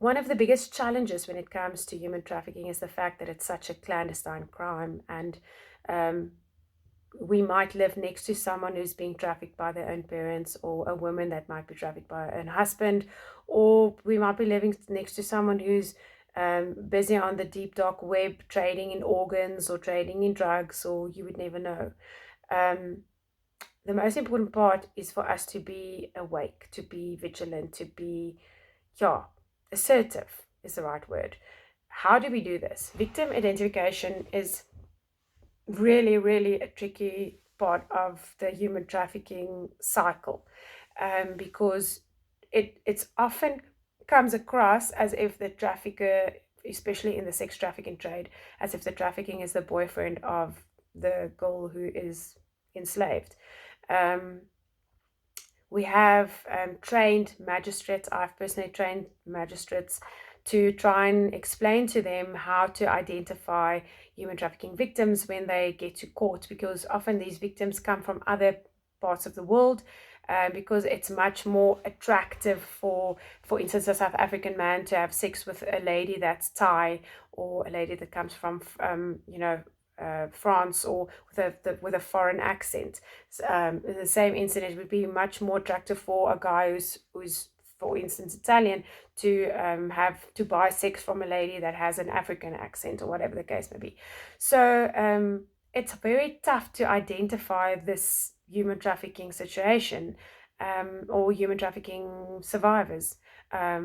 one of the biggest challenges when it comes to human trafficking is the fact that it's such a clandestine crime, and um, we might live next to someone who's being trafficked by their own parents, or a woman that might be trafficked by her own husband, or we might be living next to someone who's busy on the deep dark web trading in organs or trading in drugs, or you would never know. Um, the most important part is for us to be awake, to be vigilant, to be, yeah, assertive is the right word. How do we do this? Victim identification is really, really a tricky part of the human trafficking cycle, because it's often comes across as if the trafficker, especially in the sex trafficking trade, as if the trafficking is the boyfriend of the girl who is enslaved. Um, we have trained magistrates. I've personally trained magistrates to try and explain to them how to identify human trafficking victims when they get to court, because often these victims come from other parts of the world. Because it's much more attractive for instance, a South African man to have sex with a lady that's Thai, or a lady that comes from, France, or with a foreign accent. The same incident would be much more attractive for a guy who's for instance Italian, to have to buy sex from a lady that has an African accent, or whatever the case may be. So it's very tough to identify this human trafficking situation, or human trafficking survivors,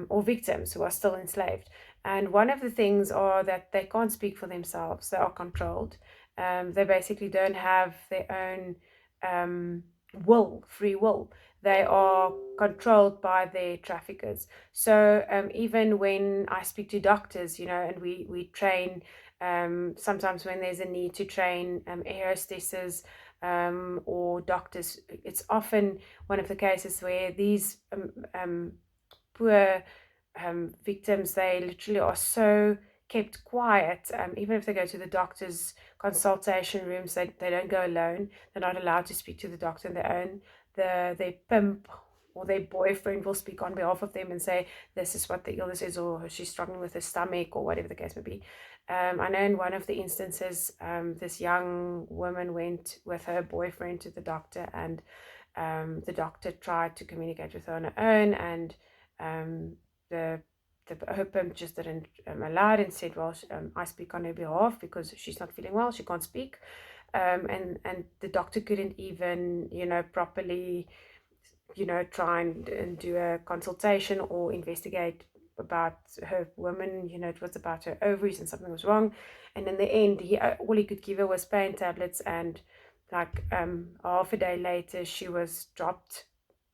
or victims who are still enslaved. And one of the things are that they can't speak for themselves. They are controlled. They basically don't have their own free will. They are controlled by their traffickers. So even when I speak to doctors, and we train, sometimes when there's a need to train air hostesses, or doctors, it's often one of the cases where these poor victims, they literally are so kept quiet. Even if they go to the doctor's consultation rooms, they don't go alone. They're not allowed to speak to the doctor on their own. Their pimp or their boyfriend will speak on behalf of them and say, this is what the illness is, or she's struggling with her stomach, or whatever the case may be. I know in one of the instances, this young woman went with her boyfriend to the doctor, and the doctor tried to communicate with her on her own, and the her pimp just didn't allow it, and said, well, I speak on her behalf because she's not feeling well, she can't speak. And the doctor couldn't even, properly, try and do a consultation or investigate about her woman. It was about her ovaries and something was wrong. And in the end, all he could give her was pain tablets, and like half a day later, she was dropped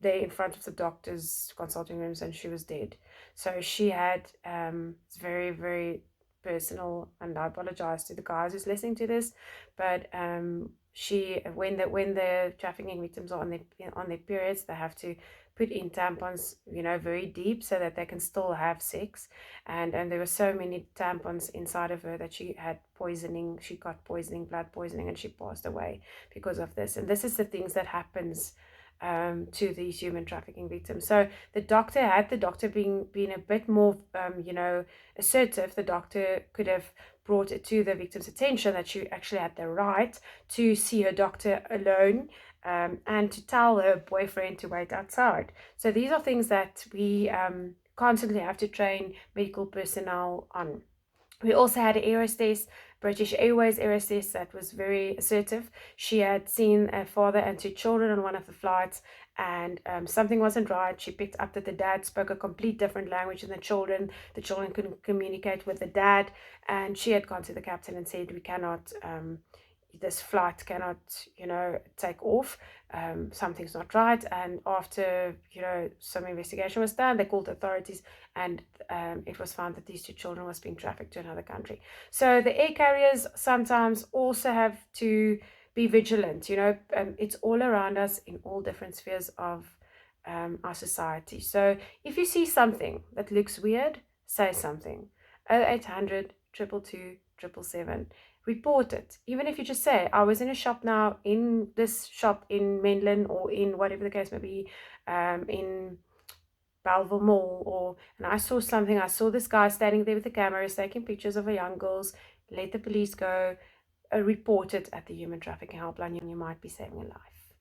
there in front of the doctor's consulting rooms, and she was dead. So she had, it's very, very personal, and I apologize to the guys who's listening to this, but she when the trafficking victims are on their periods, they have to put in tampons, very deep, so that they can still have sex. And there were so many tampons inside of her that she had poisoning. She got poisoning, blood poisoning, and she passed away because of this. And this is the things that happens to these human trafficking victims. So had the doctor been a bit more assertive, the doctor could have brought it to the victim's attention that she actually had the right to see her doctor alone, and to tell her boyfriend to wait outside. So these are things that we constantly have to train medical personnel on. We also had an air hostess, British Airways air hostess, that was very assertive. She had seen a father and two children on one of the flights, and something wasn't right. She picked up that the dad spoke a complete different language than the children. The children couldn't communicate with the dad, and she had gone to the captain and said, we cannot, this flight cannot, take off. Something's not right. And after, some investigation was done, they called the authorities, and it was found that these two children was being trafficked to another country. So the air carriers sometimes also have to be vigilant. It's all around us in all different spheres of our society. So if you see something that looks weird, say something. 0800 222 777. Report it. Even if you just say, I was in a shop now, in this shop in Menlyn, or in whatever the case may be, in Belleville Mall, or and I saw something. I saw this guy standing there with the cameras taking pictures of a young girls. Let the police go. Report it at the Human Trafficking Helpline. You might be saving a life.